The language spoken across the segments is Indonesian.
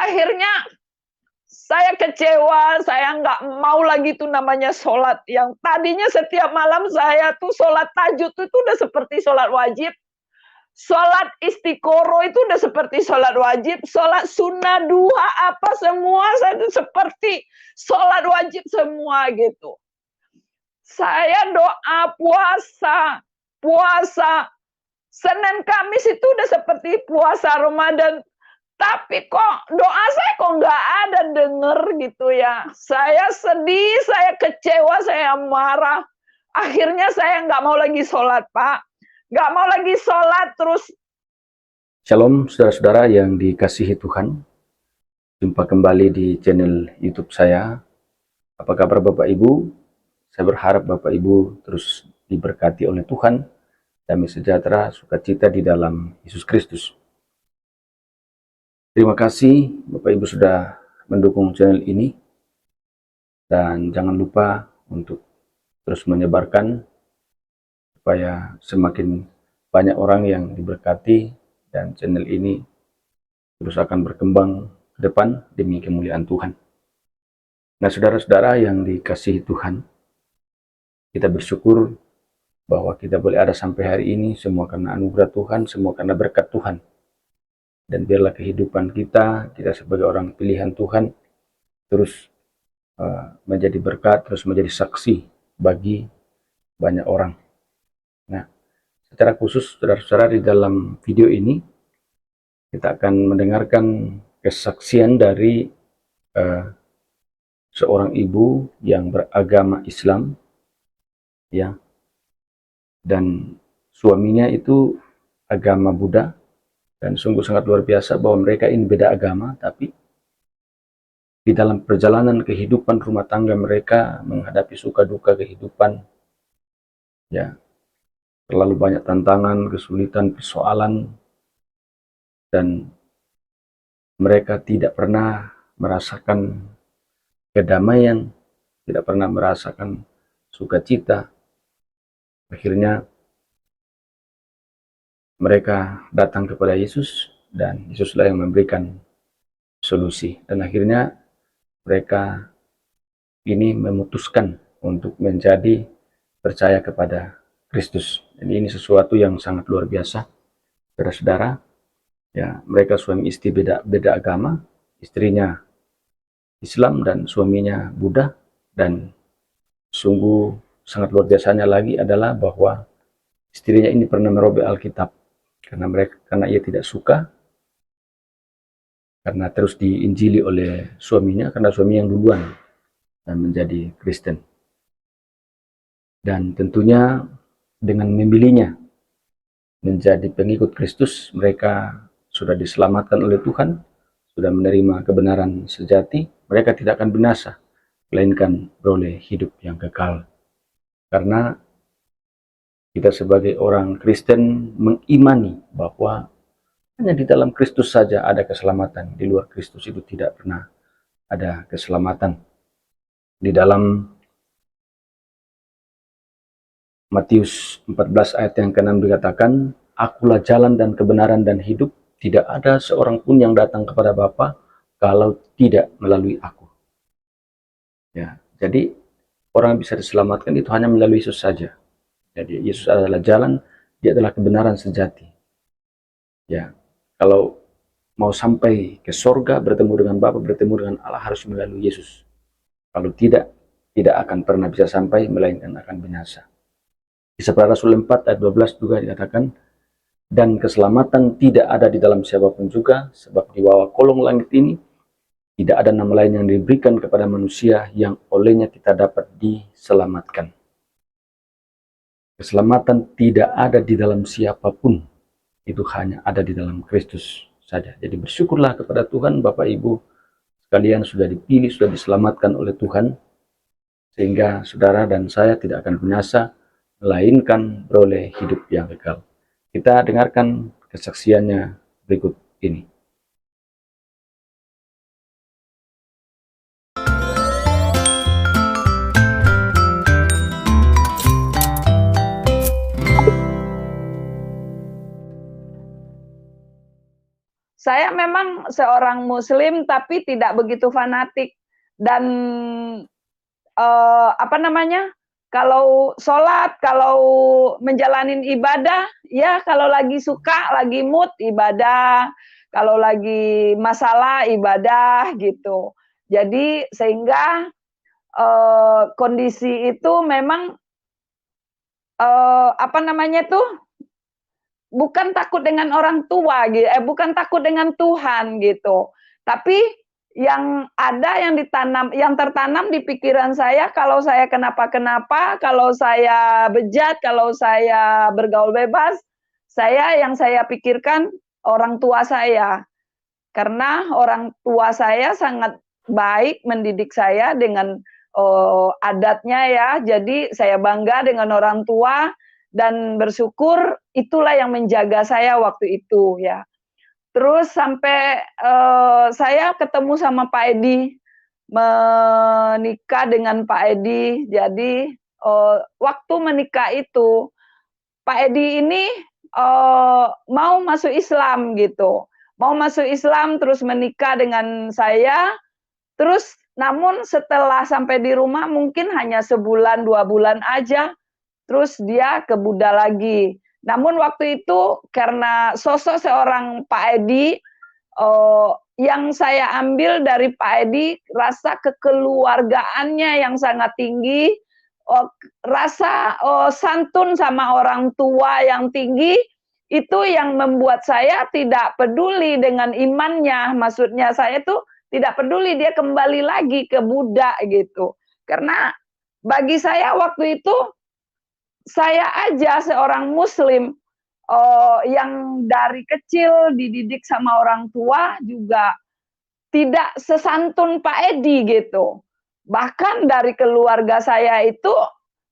akhirnya saya kecewa, saya nggak mau lagi tuh namanya sholat. Yang tadinya setiap malam saya tuh sholat tahajud itu udah seperti sholat wajib. Sholat istiqoroh itu udah seperti sholat wajib. Sholat sunnah, duha, apa semua saya itu seperti sholat wajib semua gitu. Saya doa, puasa. Senin Kamis itu udah seperti puasa Ramadan. Tapi kok doa saya kok nggak ada denger gitu ya. Saya sedih, saya kecewa, saya marah. Akhirnya saya nggak mau lagi sholat, Pak. Nggak mau lagi sholat terus. Shalom saudara-saudara yang dikasihi Tuhan. Jumpa kembali di channel YouTube saya. Apa kabar Bapak Ibu? Saya berharap Bapak Ibu terus diberkati oleh Tuhan, damai sejahtera, sukacita di dalam Yesus Kristus. Terima kasih Bapak Ibu sudah mendukung channel ini, dan jangan lupa untuk terus menyebarkan supaya semakin banyak orang yang diberkati dan channel ini terus akan berkembang ke depan demi kemuliaan Tuhan. Nah, saudara-saudara yang dikasihi Tuhan, kita bersyukur bahwa kita boleh ada sampai hari ini, semua karena anugerah Tuhan, semua karena berkat Tuhan. Dan biarlah kehidupan kita sebagai orang pilihan Tuhan terus menjadi berkat, terus menjadi saksi bagi banyak orang. Nah, secara khusus saudara-saudara, di dalam video ini kita akan mendengarkan kesaksian dari seorang ibu yang beragama Islam, ya, dan suaminya itu agama Buddha. Dan sungguh sangat luar biasa bahwa mereka ini beda agama, tapi di dalam perjalanan kehidupan rumah tangga mereka menghadapi suka duka kehidupan, ya, terlalu banyak tantangan, kesulitan, persoalan, dan mereka tidak pernah merasakan kedamaian, tidak pernah merasakan sukacita. Akhirnya mereka datang kepada Yesus, dan Yesuslah yang memberikan solusi. Dan akhirnya mereka ini memutuskan untuk menjadi percaya kepada Kristus. Jadi ini sesuatu yang sangat luar biasa, saudara-saudara. Ya, mereka suami istri beda agama, istrinya Islam dan suaminya Buddha. Dan sungguh sangat luar biasanya lagi adalah bahwa istrinya ini pernah merobek Alkitab karena ia tidak suka, karena terus diinjili oleh suaminya, karena suami yang duluan dan menjadi Kristen. Dan tentunya dengan memilihnya menjadi pengikut Kristus, mereka sudah diselamatkan oleh Tuhan, sudah menerima kebenaran sejati. Mereka tidak akan binasa, melainkan beroleh hidup yang kekal. Karena kita sebagai orang Kristen mengimani bahwa hanya di dalam Kristus saja ada keselamatan. Di luar Kristus itu tidak pernah ada keselamatan. Di dalam Matius 14 ayat yang ke-6 dikatakan, "Akulah jalan dan kebenaran dan hidup, tidak ada seorang pun yang datang kepada Bapa kalau tidak melalui aku." Ya, jadi orang bisa diselamatkan itu hanya melalui Yesus saja. Jadi Yesus adalah jalan, dia adalah kebenaran sejati. Ya, kalau mau sampai ke sorga, bertemu dengan Bapa, bertemu dengan Allah, harus melalui Yesus. Kalau tidak akan pernah bisa sampai, melainkan akan binasa. Di 1 Rasul 4 ayat 12 juga dikatakan, "Dan keselamatan tidak ada di dalam siapapun juga, sebab di bawah kolong langit ini tidak ada nama lain yang diberikan kepada manusia yang olehnya kita dapat diselamatkan." Keselamatan tidak ada di dalam siapapun, itu hanya ada di dalam Kristus saja. Jadi bersyukurlah kepada Tuhan, Bapak Ibu sekalian, sudah dipilih, sudah diselamatkan oleh Tuhan, sehingga saudara dan saya tidak akan binasa, melainkan beroleh hidup yang kekal. Kita dengarkan kesaksiannya berikut ini. saya memang seorang Muslim tapi tidak begitu fanatik dan apa namanya? Kalau sholat, kalau menjalanin ibadah, ya kalau lagi suka, lagi mood ibadah, kalau lagi masalah ibadah gitu. Jadi sehingga kondisi itu memang apa namanya tuh bukan takut dengan orang tua gitu, bukan takut dengan Tuhan gitu. Tapi yang ada yang tertanam di pikiran saya kalau saya kenapa-kenapa, kalau saya bejat, kalau saya bergaul bebas, yang saya pikirkan orang tua saya. Karena orang tua saya sangat baik mendidik saya dengan adatnya ya. Jadi saya bangga dengan orang tua dan bersyukur itulah yang menjaga saya waktu itu ya. Terus sampai saya ketemu sama Pak Edi, menikah dengan Pak Edi. Jadi waktu menikah itu Pak Edi ini mau masuk Islam gitu, mau masuk Islam terus menikah dengan saya, terus namun setelah sampai di rumah mungkin hanya sebulan 2 bulan aja, terus dia ke Buddha lagi. Namun waktu itu karena sosok seorang Pak Edi, yang saya ambil dari Pak Edi rasa kekeluargaannya yang sangat tinggi, rasa santun sama orang tua yang tinggi, itu yang membuat saya tidak peduli dengan imannya. Maksudnya saya tuh tidak peduli dia kembali lagi ke Buddha gitu. Karena bagi saya waktu itu saya aja seorang Muslim yang dari kecil dididik sama orang tua juga tidak sesantun Pak Edi gitu. Bahkan dari keluarga saya itu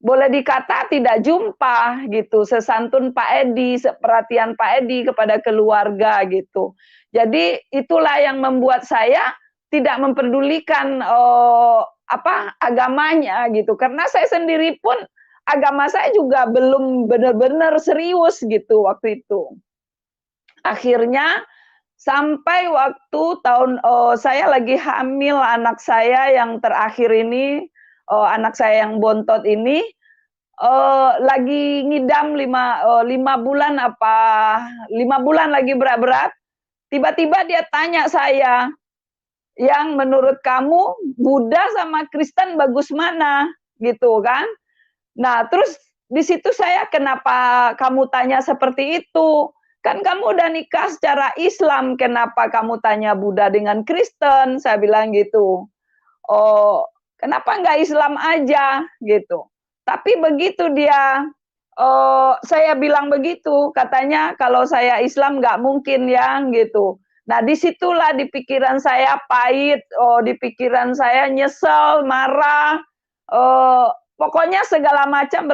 boleh dikata tidak jumpa gitu sesantun Pak Edi, seperhatian Pak Edi kepada keluarga gitu. Jadi itulah yang membuat saya tidak memperdulikan agamanya gitu. Karena saya sendiri pun agama saya juga belum benar-benar serius gitu waktu itu. Akhirnya sampai waktu saya lagi hamil anak saya yang terakhir ini, anak saya yang bontot ini, lagi ngidam 5 bulan 5 bulan lagi berat-berat, tiba-tiba dia tanya saya, yang menurut kamu Buddha sama Kristen bagus mana? Gitu kan. Nah, terus di situ saya, kenapa kamu tanya seperti itu? Kan kamu udah nikah secara Islam, kenapa kamu tanya Buddha dengan Kristen? Saya bilang gitu. Oh, kenapa nggak Islam aja gitu? Tapi begitu dia, saya bilang begitu, katanya kalau saya Islam nggak mungkin ya gitu. Nah, disitulah di pikiran saya pahit, di pikiran saya nyesel, marah, pokoknya segala macam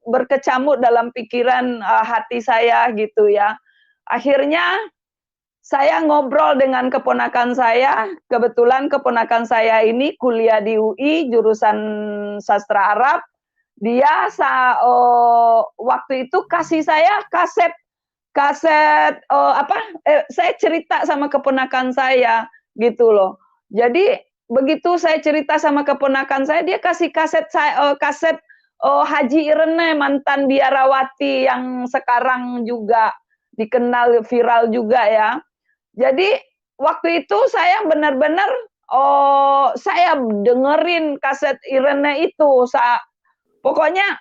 berkecamuk dalam pikiran hati saya gitu ya. Akhirnya saya ngobrol dengan keponakan saya, kebetulan keponakan saya ini kuliah di UI jurusan sastra Arab. Dia waktu itu kasih saya kaset saya cerita sama keponakan saya gitu loh. Jadi begitu saya cerita sama keponakan saya, dia kasih kaset Haji Irene, mantan biarawati yang sekarang juga dikenal viral juga ya. Jadi waktu itu saya benar-benar saya dengerin kaset Irene itu. Pokoknya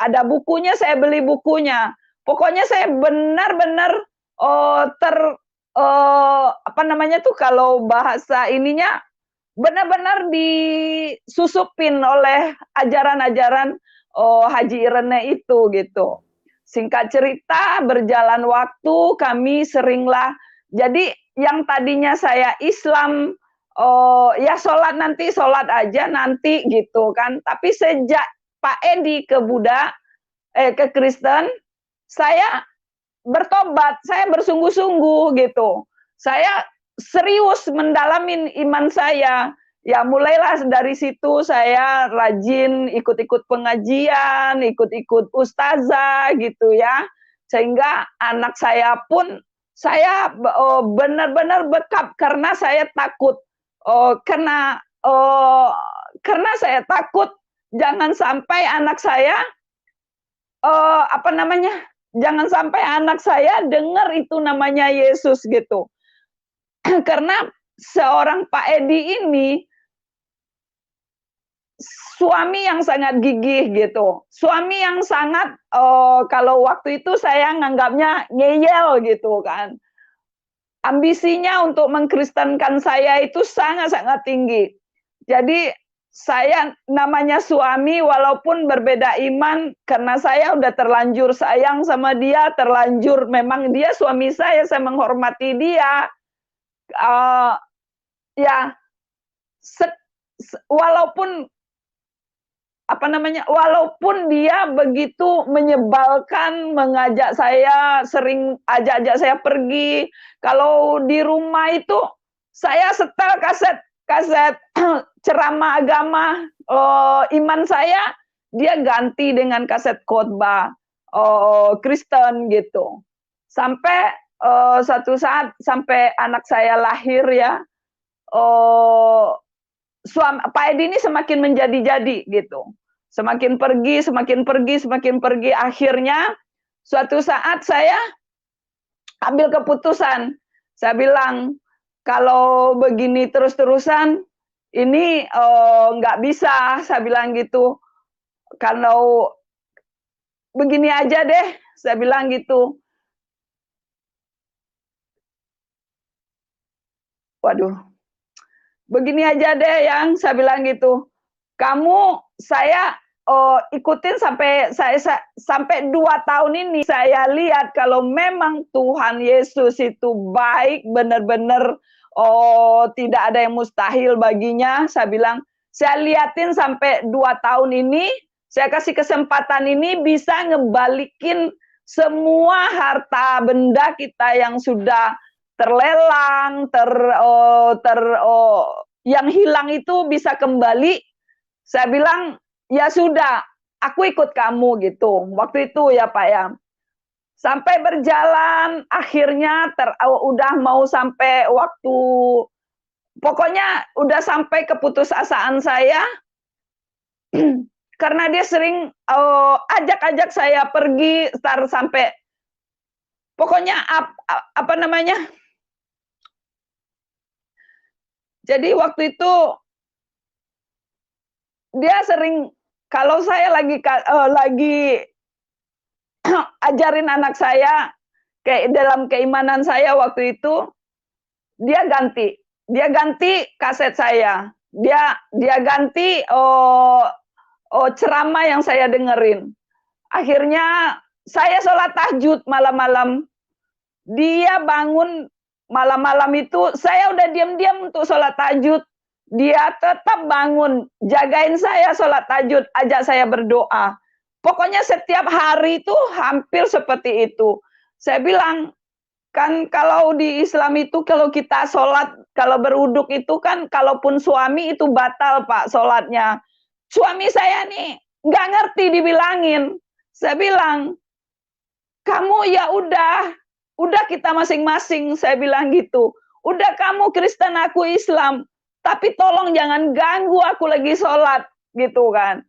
ada bukunya, saya beli bukunya. Pokoknya saya benar-benar apa namanya tuh kalau bahasa ininya benar-benar disusupin oleh ajaran-ajaran Haji Irene itu gitu. Singkat cerita, berjalan waktu kami seringlah, jadi yang tadinya saya Islam, ya sholat aja nanti gitu kan. Tapi sejak Pak Edi ke Buddha, ke Kristen, saya bertobat, saya bersungguh-sungguh gitu. Saya serius mendalamin iman saya. Ya mulailah dari situ saya rajin ikut-ikut pengajian, ikut-ikut ustazah gitu ya. Sehingga anak saya pun Saya benar-benar bekap karena saya takut. Karena saya takut jangan sampai anak saya jangan sampai anak saya dengar itu namanya Yesus gitu. Karena seorang Pak Edi ini suami yang sangat gigih gitu. Suami yang sangat kalau waktu itu saya nganggapnya ngeyel gitu kan. Ambisinya untuk mengkristenkan saya itu sangat-sangat tinggi. Jadi saya namanya suami walaupun berbeda iman karena saya udah terlanjur sayang sama dia, terlanjur memang dia suami saya menghormati dia. Ya walaupun walaupun dia begitu menyebalkan, mengajak saya, sering ajak-ajak saya pergi. Kalau di rumah itu saya setel kaset ceramah agama iman saya, dia ganti dengan kaset khotbah Kristen gitu. Sampai satu saat sampai anak saya lahir ya, Pak Edi ini semakin menjadi-jadi gitu. Semakin pergi, akhirnya suatu saat saya ambil keputusan. Saya bilang, kalau begini terus-terusan, ini nggak bisa, saya bilang gitu. Kalau begini aja deh, saya bilang gitu. Waduh, begini aja deh yang saya bilang gitu. Saya ikutin sampai 2 tahun ini saya lihat kalau memang Tuhan Yesus itu baik, benar-benar tidak ada yang mustahil baginya. Saya bilang, saya liatin sampai 2 tahun ini, saya kasih kesempatan ini bisa ngebalikin semua harta benda kita yang sudah terlelang, yang hilang itu bisa kembali. Saya bilang, ya sudah, aku ikut kamu gitu. Waktu itu ya Pak ya. Sampai berjalan, akhirnya udah mau sampai waktu, pokoknya udah sampai keputusasaan saya. Karena dia sering ajak-ajak saya pergi, sampai, pokoknya jadi waktu itu dia sering, kalau saya lagi ajarin anak saya kayak dalam keimanan saya waktu itu, dia ganti kaset saya, dia ganti ceramah yang saya dengerin. Akhirnya saya sholat tahajud malam-malam, dia bangun malam-malam itu, saya udah diam-diam untuk sholat tahajud, dia tetap bangun, jagain saya sholat tahajud, ajak saya berdoa. Pokoknya setiap hari itu hampir seperti itu. Saya bilang, kan kalau di Islam itu kalau kita sholat, kalau berwuduk itu kan kalaupun suami itu batal Pak sholatnya. Suami saya nih nggak ngerti dibilangin. Saya bilang, kamu ya udah kita masing-masing, saya bilang gitu. Udah kamu Kristen, aku Islam, tapi tolong jangan ganggu aku lagi sholat, gitu kan.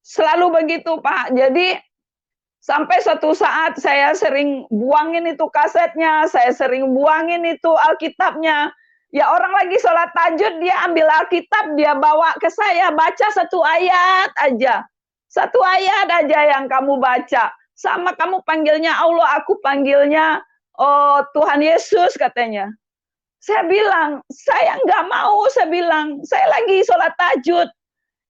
Selalu begitu Pak. Jadi sampai suatu saat saya sering buangin itu kasetnya, saya sering buangin itu Alkitabnya. Ya orang lagi sholat tahajud, dia ambil Alkitab, dia bawa ke saya, baca 1 ayat aja. 1 ayat aja yang kamu baca. Sama kamu panggilnya Allah, aku panggilnya Tuhan Yesus katanya. Saya bilang, saya nggak mau, saya bilang, saya lagi sholat tahajud.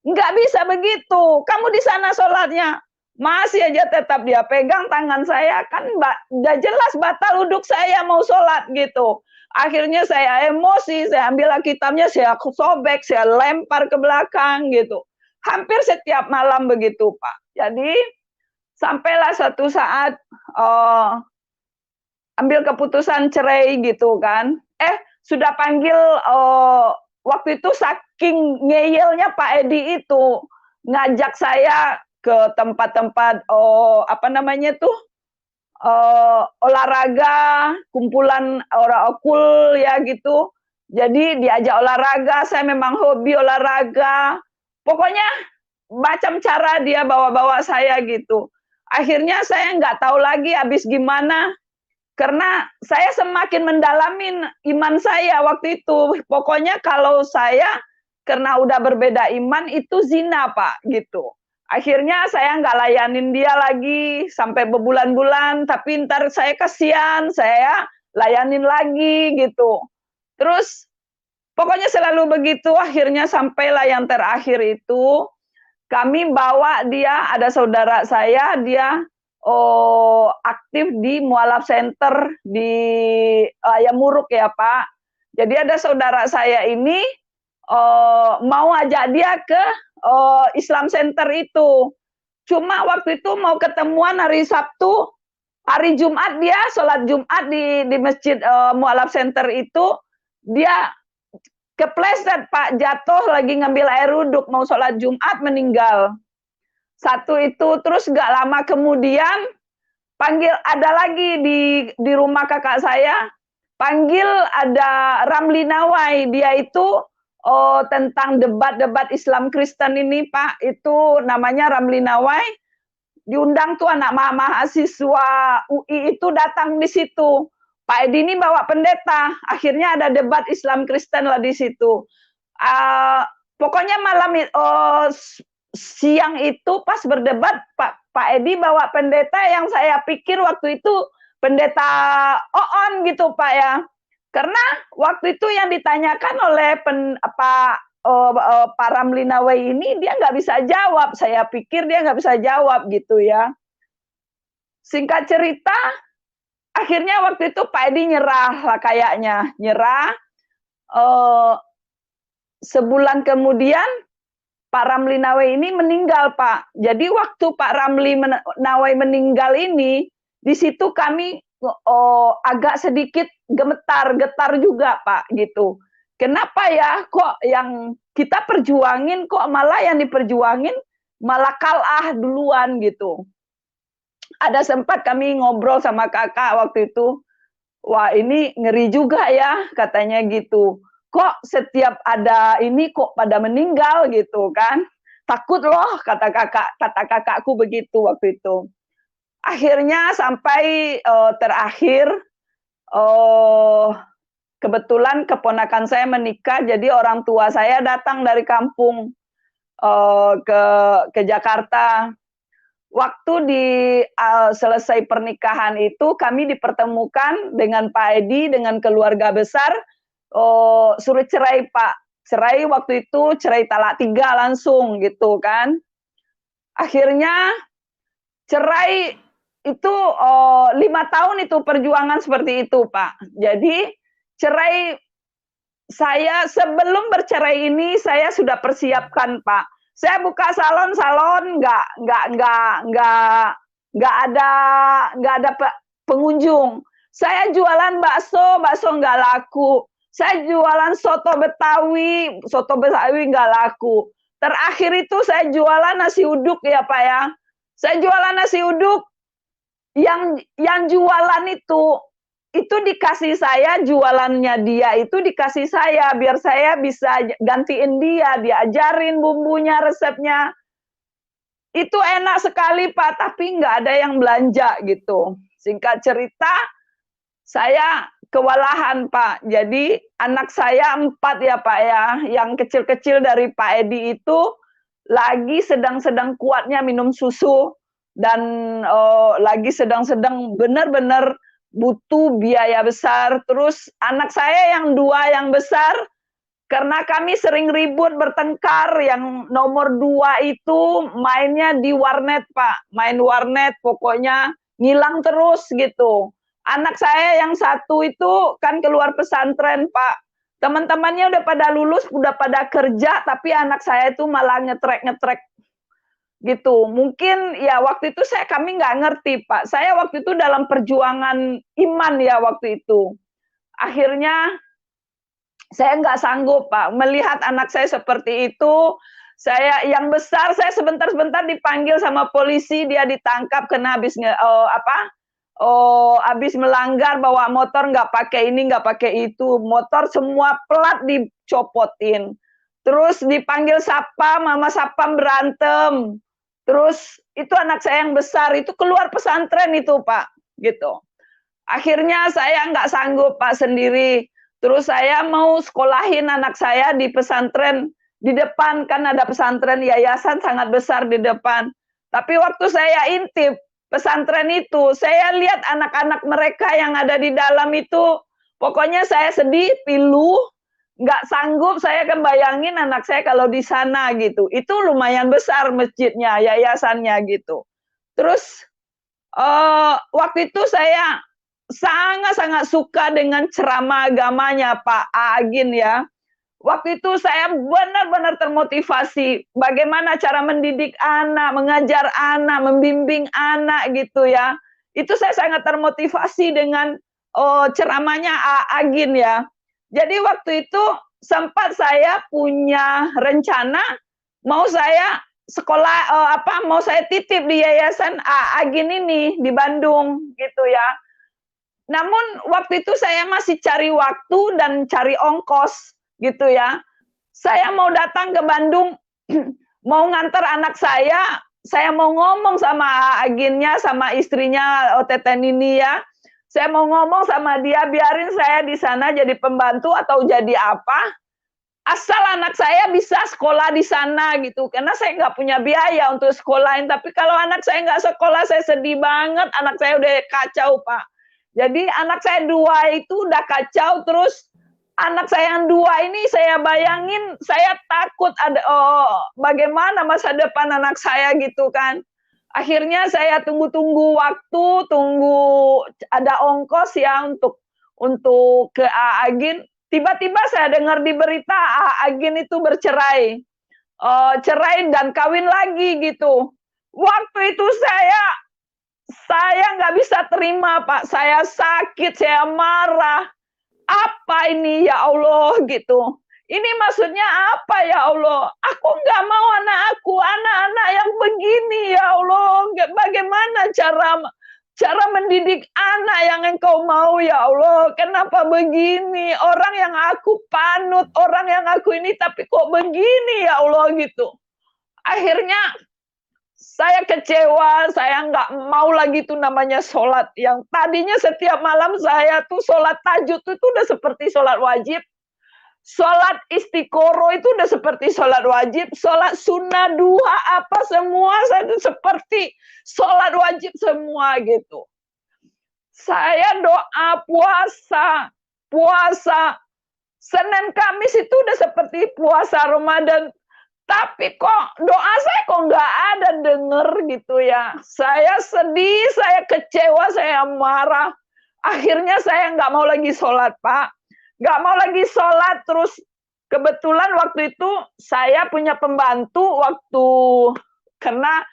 Nggak bisa begitu, kamu di sana sholatnya. Masih aja tetap dia pegang tangan saya, kan udah jelas batal uduk saya mau sholat gitu. Akhirnya saya emosi, saya ambil Alkitabnya, saya sobek, saya lempar ke belakang gitu. Hampir setiap malam begitu Pak. Jadi sampailah suatu saat ambil keputusan cerai gitu kan. Sudah panggil waktu itu saking ngeyelnya Pak Edi itu ngajak saya ke tempat-tempat olahraga, kumpulan orang okul ya gitu. Jadi diajak olahraga, saya memang hobi olahraga. Pokoknya macam cara dia bawa-bawa saya gitu. Akhirnya saya nggak tahu lagi habis gimana, karena saya semakin mendalamin iman saya waktu itu. Pokoknya kalau saya karena udah berbeda iman itu zina Pak gitu. Akhirnya saya nggak layanin dia lagi sampai berbulan-bulan, tapi ntar saya kasihan, saya layanin lagi gitu. Terus pokoknya selalu begitu, akhirnya sampailah yang terakhir itu kami bawa dia, ada saudara saya, dia aktif di mualaf center di Ayamuruk ya Pak. Jadi ada saudara saya ini mau ajak dia ke Islam Center itu. Cuma waktu itu mau ketemuan hari Sabtu, hari Jumat dia sholat Jumat di masjid mualaf center itu, dia kepleset Pak, jatuh lagi ngambil air wuduk mau sholat Jumat meninggal. Satu itu, terus gak lama kemudian panggil ada lagi di rumah kakak saya, panggil ada Ramli Nawai, dia itu tentang debat-debat Islam Kristen ini Pak, itu namanya Ramli Nawai, diundang tuh anak mahasiswa UI itu datang di situ. Pak Edi ini bawa pendeta, akhirnya ada debat Islam Kristen lah di situ. Pokoknya malam siang itu pas berdebat Pak Edi bawa pendeta yang saya pikir waktu itu pendeta Oon gitu Pak ya. Karena waktu itu yang ditanyakan oleh Pak Ramli Nawai ini dia nggak bisa jawab. Saya pikir dia nggak bisa jawab gitu ya. Singkat cerita, akhirnya waktu itu Pak Edi nyerah lah kayaknya. Nyerah. Sebulan kemudian Pak Ramli Nawai ini meninggal Pak. Jadi waktu Pak Ramli Nawai meninggal ini, di situ kami agak sedikit getar juga Pak gitu. Kenapa ya kok yang kita perjuangin kok malah yang diperjuangin malah kalah duluan gitu. Ada sempat kami ngobrol sama kakak waktu itu, wah ini ngeri juga ya katanya gitu. Kok setiap ada ini kok pada meninggal gitu kan. Takut loh kata kakakku begitu waktu itu. Akhirnya sampai terakhir kebetulan keponakan saya menikah, jadi orang tua saya datang dari kampung ke Jakarta. Waktu selesai pernikahan itu kami dipertemukan dengan Pak Edi dengan keluarga besar, suruh cerai Pak. Cerai waktu itu cerai talak 3 langsung gitu kan. Akhirnya cerai itu 5 tahun itu perjuangan seperti itu Pak. Jadi cerai saya sebelum bercerai ini saya sudah persiapkan Pak. Saya buka salon nggak ada pengunjung. Saya jualan bakso nggak laku. Saya jualan soto Betawi nggak laku. Terakhir itu saya jualan nasi uduk ya Pak ya. Saya jualan nasi uduk, yang jualan itu dikasih saya, jualannya dia itu dikasih saya biar saya bisa gantiin dia ajarin bumbunya, resepnya. Itu enak sekali Pak, tapi nggak ada yang belanja gitu. Singkat cerita, saya kewalahan Pak. Jadi anak saya 4 ya Pak ya, yang kecil-kecil dari Pak Edi itu lagi sedang-sedang kuatnya minum susu dan lagi sedang-sedang benar-benar butuh biaya besar. Terus anak saya yang 2 yang besar, karena kami sering ribut bertengkar, yang nomor 2 itu mainnya di warnet Pak, main warnet pokoknya ngilang terus gitu. Anak saya yang 1 itu kan keluar pesantren Pak, teman-temannya udah pada lulus, udah pada kerja, tapi anak saya itu malah ngetrek gitu. Mungkin ya waktu itu kami nggak ngerti Pak. Saya waktu itu dalam perjuangan iman ya waktu itu. Akhirnya saya nggak sanggup Pak melihat anak saya seperti itu. Saya yang besar, saya sebentar-sebentar dipanggil sama polisi, dia ditangkap kena habis habis melanggar bawa motor nggak pakai ini, nggak pakai itu, motor semua plat dicopotin. Terus dipanggil satpam, mama satpam berantem. Terus itu anak saya yang besar itu keluar pesantren itu Pak, gitu. Akhirnya saya nggak sanggup Pak sendiri. Terus saya mau sekolahin anak saya di pesantren di depan, kan ada pesantren yayasan sangat besar di depan. Tapi waktu saya intip pesantren itu, saya lihat anak-anak mereka yang ada di dalam itu, pokoknya saya sedih, pilu, nggak sanggup saya bayangin anak saya kalau di sana gitu. Itu lumayan besar masjidnya, yayasannya gitu. Terus waktu itu saya sangat-sangat suka dengan ceramah agamanya Pak Agin ya. Waktu itu saya benar-benar termotivasi bagaimana cara mendidik anak, mengajar anak, membimbing anak gitu ya. Itu saya sangat termotivasi dengan ceramahnya Agin ya. Jadi waktu itu sempat saya punya rencana mau saya sekolah mau saya titip di yayasan Agin ini di Bandung gitu ya. Namun waktu itu saya masih cari waktu dan cari ongkos gitu ya. Saya mau datang ke Bandung, mau ngantar anak saya mau ngomong sama agennya, sama istrinya Teten ini ya. Saya mau ngomong sama dia, biarin saya di sana jadi pembantu atau jadi apa, asal anak saya bisa sekolah di sana gitu. Karena saya nggak punya biaya untuk sekolahin. Tapi kalau anak saya nggak sekolah, saya sedih banget. Anak saya udah kacau, Pak. Jadi anak saya 2 itu udah kacau, terus anak saya yang 2 ini saya bayangin, saya takut ada bagaimana masa depan anak saya gitu kan. Akhirnya saya tunggu-tunggu waktu, tunggu ada ongkos ya untuk ke Agin. Tiba-tiba saya dengar di berita Agin itu bercerai, cerai dan kawin lagi gitu. Waktu itu saya nggak bisa terima Pak, saya sakit, saya marah. Apa ini ya Allah gitu. Ini maksudnya apa ya Allah? Aku nggak mau anak-anak yang begini ya Allah. Bagaimana cara mendidik anak yang Engkau mau ya Allah? Kenapa begini? Orang yang aku panut, orang yang aku ini, tapi kok begini ya Allah gitu. Akhirnya saya kecewa, saya nggak mau lagi tuh namanya sholat. Yang tadinya setiap malam saya tuh sholat tahajud itu udah seperti sholat wajib. Sholat istiqoroh itu udah seperti sholat wajib. Sholat sunnah, duha, apa semua saya tuh seperti sholat wajib semua gitu. Saya doa puasa. Senin Kamis itu udah seperti puasa Ramadan. Tapi kok doa saya kok nggak ada denger gitu ya. Saya sedih, saya kecewa, saya marah. Akhirnya saya nggak mau lagi sholat Pak. Nggak mau lagi sholat, terus kebetulan waktu itu saya punya pembantu karena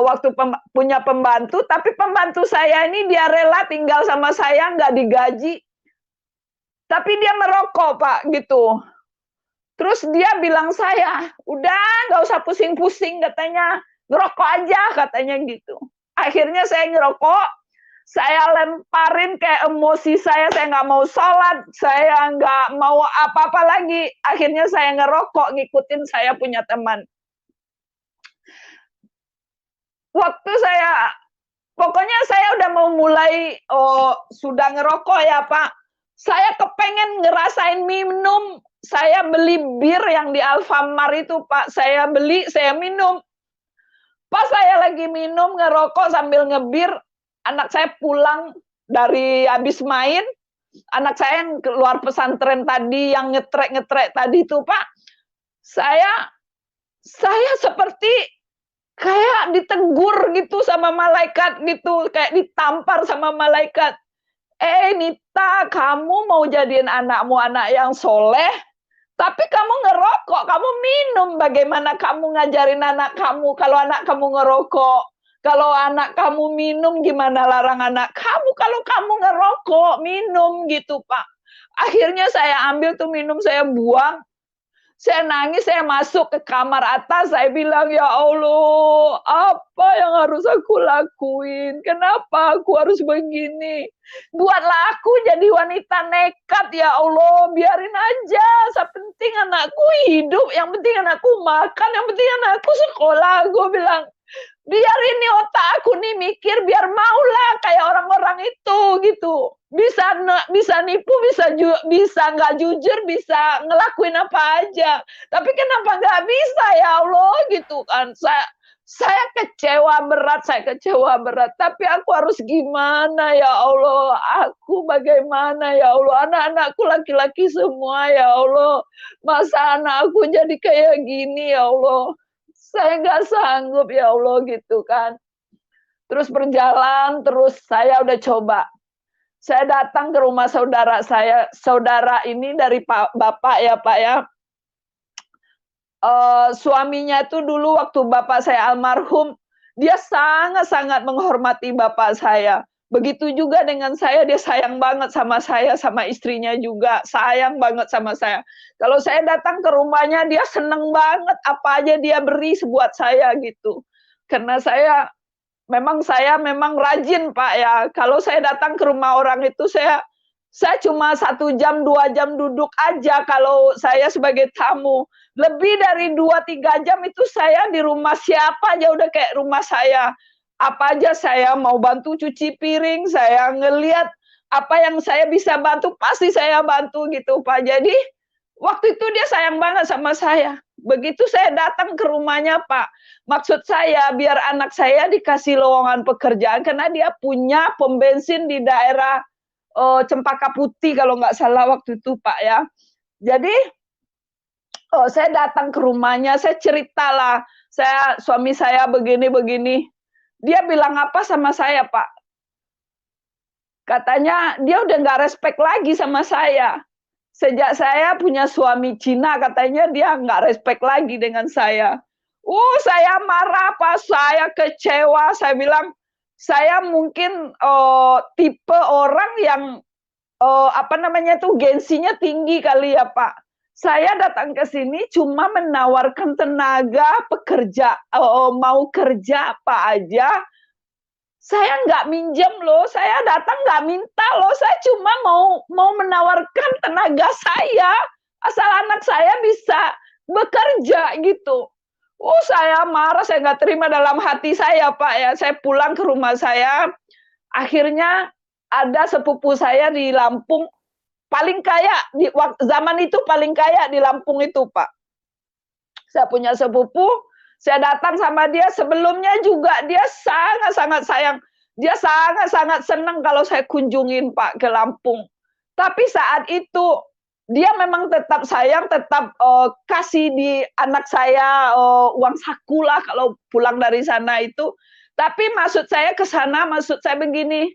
waktu punya pembantu, tapi pembantu saya ini dia rela tinggal sama saya, nggak digaji. Tapi dia merokok Pak gitu. Terus dia bilang saya, udah nggak usah pusing-pusing katanya, ngerokok aja katanya gitu. Akhirnya saya ngerokok, saya lemparin kayak emosi saya nggak mau sholat, saya nggak mau apa-apa lagi. Akhirnya saya ngerokok, ngikutin saya punya teman. Pokoknya saya udah mau mulai, sudah ngerokok ya Pak. Saya kepengen ngerasain minum. Saya beli bir yang di Alfamart itu Pak, saya beli, saya minum. Pas saya lagi minum, ngerokok sambil ngebir, anak saya pulang dari habis main, anak saya yang keluar pesantren tadi, yang ngetrek tadi itu Pak, saya seperti kayak ditegur gitu sama malaikat gitu, kayak ditampar sama malaikat. Nita, kamu mau jadiin anakmu anak yang soleh, tapi kamu ngerokok, kamu minum. Bagaimana kamu ngajarin anak kamu kalau anak kamu ngerokok? Kalau anak kamu minum, gimana larang anak kamu? Kalau kamu ngerokok, minum gitu, Pak. Akhirnya saya ambil tuh minum, saya buang. Saya nangis, saya masuk ke kamar atas, saya bilang, "Ya Allah, apa yang harus aku lakuin? Kenapa aku harus begini? Buatlah aku jadi wanita nekat, ya Allah, biarin aja, yang penting anakku hidup, yang penting anakku makan, yang penting anakku sekolah." Gue bilang, biar ini otak aku nih mikir, biar maulah kayak orang-orang itu gitu. Bisa nipu, bisa nggak jujur, bisa ngelakuin apa aja. Tapi kenapa nggak bisa ya Allah gitu kan? Saya kecewa berat. Tapi aku harus gimana ya Allah? Aku bagaimana ya Allah? Anak-anakku laki-laki semua ya Allah. Masa anak aku jadi kayak gini ya Allah? Saya nggak sanggup ya Allah gitu kan. Terus berjalan, terus saya udah coba. Saya datang ke rumah saudara saya, saudara ini dari bapak ya Pak ya. Suaminya itu dulu waktu bapak saya almarhum, dia sangat-sangat menghormati bapak saya. Begitu juga dengan saya, dia sayang banget sama saya, sama istrinya juga, sayang banget sama saya. Kalau saya datang ke rumahnya, dia seneng banget, apa aja dia beri buat saya gitu. Karena saya memang rajin Pak ya, kalau saya datang ke rumah orang itu saya cuma 1 jam, 2 jam duduk aja kalau saya sebagai tamu. Lebih dari 2, 3 jam itu saya di rumah siapa aja udah kayak rumah saya. Apa aja saya mau bantu cuci piring, saya ngelihat apa yang saya bisa bantu, pasti saya bantu gitu Pak. Jadi, waktu itu dia sayang banget sama saya. Begitu saya datang ke rumahnya Pak, maksud saya biar anak saya dikasih lowongan pekerjaan karena dia punya pom bensin di daerah Cempaka Putih kalau nggak salah waktu itu Pak ya. Jadi saya datang ke rumahnya, saya ceritalah, suami saya begini-begini. Dia bilang apa sama saya Pak? Katanya dia udah nggak respect lagi sama saya. Sejak saya punya suami Cina, katanya dia nggak respect lagi dengan saya. Saya marah Pak, saya kecewa, saya bilang, saya mungkin tipe orang yang apa namanya tuh gengsinya tinggi kali ya Pak. Saya datang ke sini cuma menawarkan tenaga pekerja, mau kerja apa aja. Saya nggak minjem loh, saya datang nggak minta loh, saya cuma mau menawarkan tenaga saya, asal anak saya bisa bekerja gitu. Saya marah, saya nggak terima dalam hati saya Pak ya. Saya pulang ke rumah saya, akhirnya ada sepupu saya di Lampung, paling kaya di zaman itu, paling kaya di Lampung itu Pak. Saya punya sepupu, saya datang sama dia, sebelumnya juga dia sangat-sangat sayang. Dia sangat-sangat senang kalau saya kunjungin Pak ke Lampung. Tapi saat itu dia memang tetap sayang, tetap kasih di anak saya uang saku lah kalau pulang dari sana itu. Tapi maksud saya ke sana, maksud saya begini,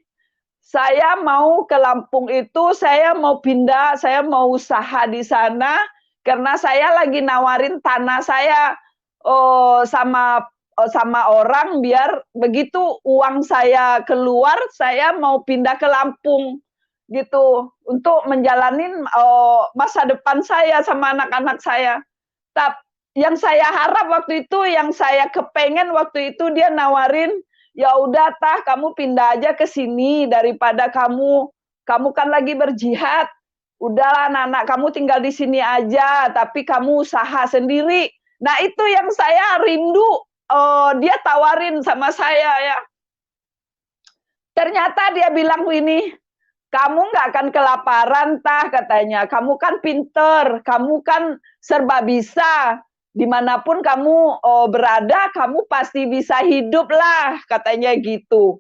saya mau ke Lampung itu, saya mau pindah, saya mau usaha di sana, karena saya lagi nawarin tanah saya sama orang, biar begitu uang saya keluar, saya mau pindah ke Lampung gitu, untuk menjalanin masa depan saya sama anak-anak saya. Tapi yang saya harap waktu itu, yang saya kepengen waktu itu, dia nawarin, ya udah Tah, kamu pindah aja ke sini daripada kamu kan lagi berjihad. Udahlah anak-anak kamu tinggal di sini aja, tapi kamu usaha sendiri. Nah, itu yang saya rindu, dia tawarin sama saya ya. Ternyata dia bilang ini, kamu nggak akan kelaparan Tah, katanya. Kamu kan pinter, kamu kan serba bisa. Dimanapun kamu berada, kamu pasti bisa hidup lah, katanya gitu.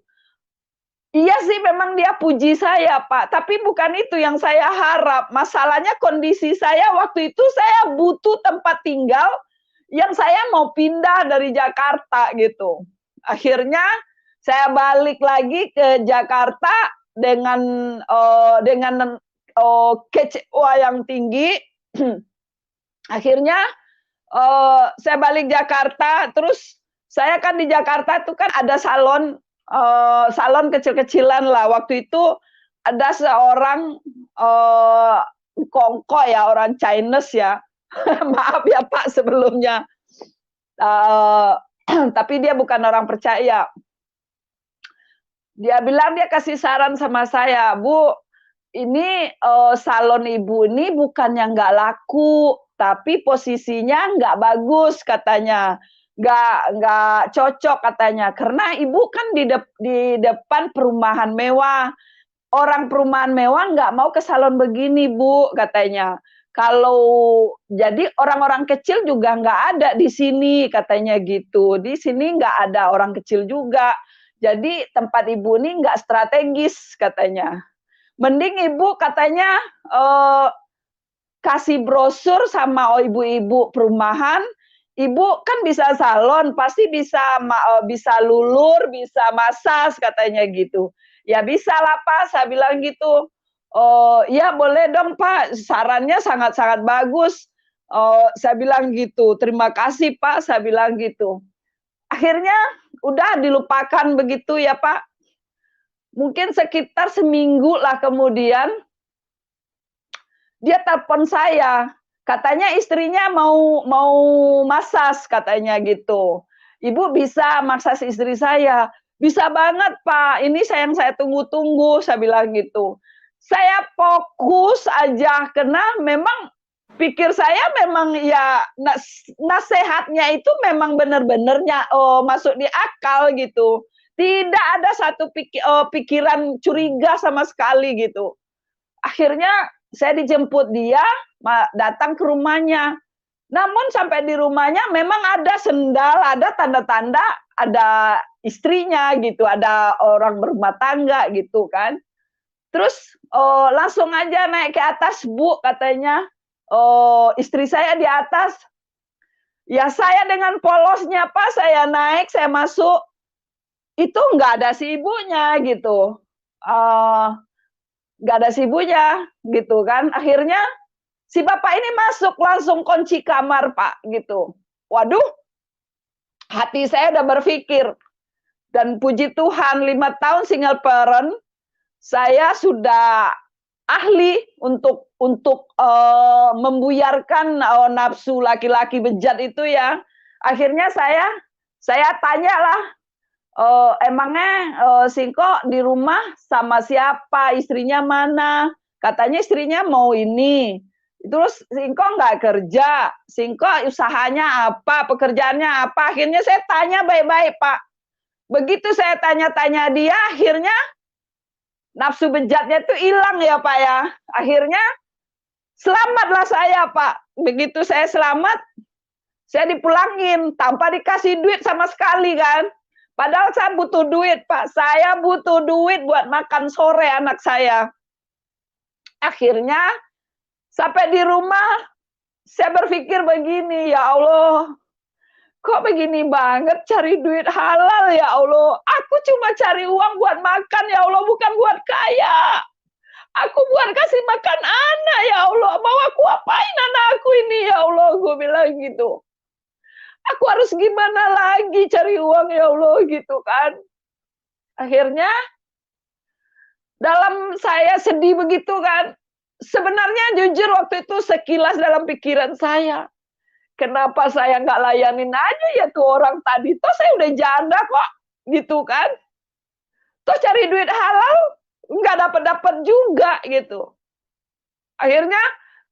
Iya sih, memang dia puji saya Pak, tapi bukan itu yang saya harap. Masalahnya kondisi saya waktu itu, saya butuh tempat tinggal yang saya mau pindah dari Jakarta gitu. Akhirnya saya balik lagi ke Jakarta dengan kecewa yang tinggi. Akhirnya saya balik Jakarta, terus saya kan di Jakarta itu kan ada salon kecil-kecilan lah. Waktu itu ada seorang kongko ya, orang Chinese ya, Maaf ya Pak sebelumnya. Tapi dia bukan orang percaya. Dia bilang dia kasih saran sama saya, "Bu, ini, salon ibu ini bukannya nggak laku, tapi posisinya nggak bagus," katanya. Nggak cocok katanya, karena ibu kan di depan perumahan mewah. Orang perumahan mewah nggak mau ke salon begini, Bu, katanya. Kalau jadi orang-orang kecil juga nggak ada di sini, katanya gitu. Di sini nggak ada orang kecil juga. Jadi tempat ibu ini nggak strategis, katanya. Mending ibu katanya kasih brosur sama ibu-ibu perumahan. Ibu kan bisa salon, pasti bisa lulur, bisa masas, katanya gitu. Ya bisa lah Pak, saya bilang gitu. Oh, ya boleh dong Pak, sarannya sangat-sangat bagus. Oh, saya bilang gitu, terima kasih Pak, saya bilang gitu. Akhirnya udah dilupakan begitu ya Pak. Mungkin sekitar seminggu lah kemudian, dia telepon saya, katanya istrinya mau massage katanya gitu. Ibu bisa massage istri saya. Bisa banget Pak, ini yang saya tunggu-tunggu, saya bilang gitu. Saya fokus aja karena memang pikir saya memang ya nasehatnya itu memang benar-benarnya masuk di akal gitu. Tidak ada satu pikiran curiga sama sekali gitu. Akhirnya saya dijemput dia, datang ke rumahnya. Namun sampai di rumahnya memang ada sendal, ada tanda-tanda, ada istrinya gitu, ada orang berumah tangga gitu kan. Terus langsung aja naik ke atas, Bu, katanya. Istri saya di atas. Ya saya dengan polosnya Pak, saya naik, saya masuk. Itu nggak ada si ibunya gitu. Nggak ada si ibunya gitu kan. Akhirnya si bapak ini masuk langsung kunci kamar Pak gitu. Waduh, hati saya udah berpikir. Dan puji Tuhan 5 tahun single parent, saya sudah ahli untuk membuyarkan nafsu laki-laki bejat itu ya. Akhirnya saya tanyalah, emangnya Singko di rumah sama siapa, istrinya mana? Katanya istrinya mau ini. Terus Singko nggak kerja, Singko usahanya apa, pekerjaannya apa? Akhirnya saya tanya baik-baik Pak. Begitu saya tanya-tanya dia, akhirnya nafsu bejatnya itu hilang ya Pak ya. Akhirnya selamatlah saya Pak. Begitu saya selamat, saya dipulangin tanpa dikasih duit sama sekali kan. Padahal saya butuh duit Pak. Saya butuh duit buat makan sore anak saya. Akhirnya sampai di rumah, saya berpikir begini, ya Allah, kok begini banget cari duit halal ya Allah. Aku cuma cari uang buat makan ya Allah, bukan buat kaya. Aku buat kasih makan anak ya Allah. Mau aku apain anak aku ini ya Allah, gue bilang gitu. Aku harus gimana lagi cari uang ya Allah gitu kan. Akhirnya dalam saya sedih begitu kan. Sebenarnya jujur waktu itu sekilas dalam pikiran saya, kenapa saya nggak layanin aja ya tuh orang tadi, toh saya udah janda kok, gitu kan. Toh cari duit halal, nggak dapat-dapat juga, gitu. Akhirnya,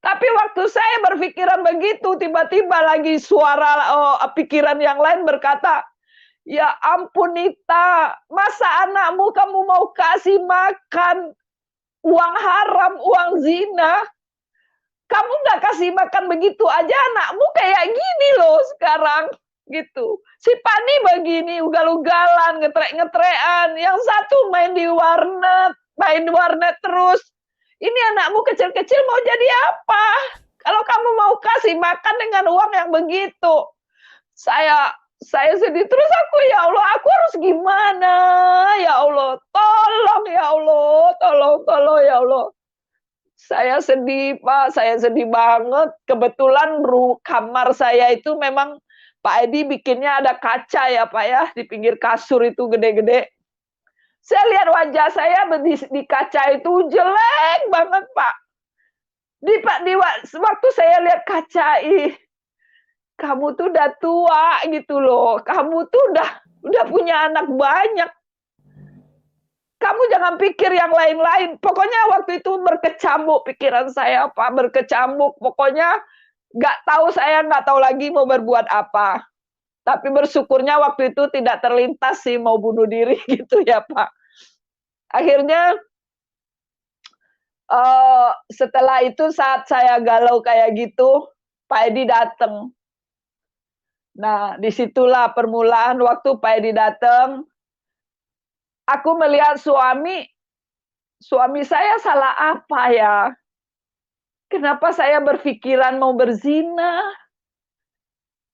tapi waktu saya berpikiran begitu, tiba-tiba lagi suara pikiran yang lain berkata, ya ampun Nita, masa anakmu kamu mau kasih makan uang haram, uang zina? Kamu nggak kasih makan begitu aja anakmu kayak gini loh sekarang gitu. Si Pani begini ugal-ugalan, ngetrek-ngetrekan, yang satu main di warnet terus. Ini anakmu kecil-kecil mau jadi apa? Kalau kamu mau kasih makan dengan uang yang begitu. Saya sedih terus aku, ya Allah, aku harus gimana? Ya Allah, tolong ya Allah, tolong ya Allah. Saya sedih Pak, saya sedih banget. Kebetulan kamar saya itu memang Pak Edi bikinnya ada kaca ya Pak ya, di pinggir kasur itu gede-gede. Saya lihat wajah saya di kaca itu jelek banget Pak. Waktu saya lihat kaca, kamu tuh udah tua gitu loh. Kamu tuh udah punya anak banyak. Kamu jangan pikir yang lain-lain. Pokoknya waktu itu berkecamuk pikiran saya, Pak, berkecamuk. Pokoknya saya nggak tahu lagi mau berbuat apa. Tapi bersyukurnya waktu itu tidak terlintas sih mau bunuh diri gitu ya, Pak. Akhirnya setelah itu saat saya galau kayak gitu, Pak Edi datang. Nah, disitulah permulaan waktu Pak Edi datang. Aku melihat suami saya salah apa ya? Kenapa saya berpikiran mau berzina?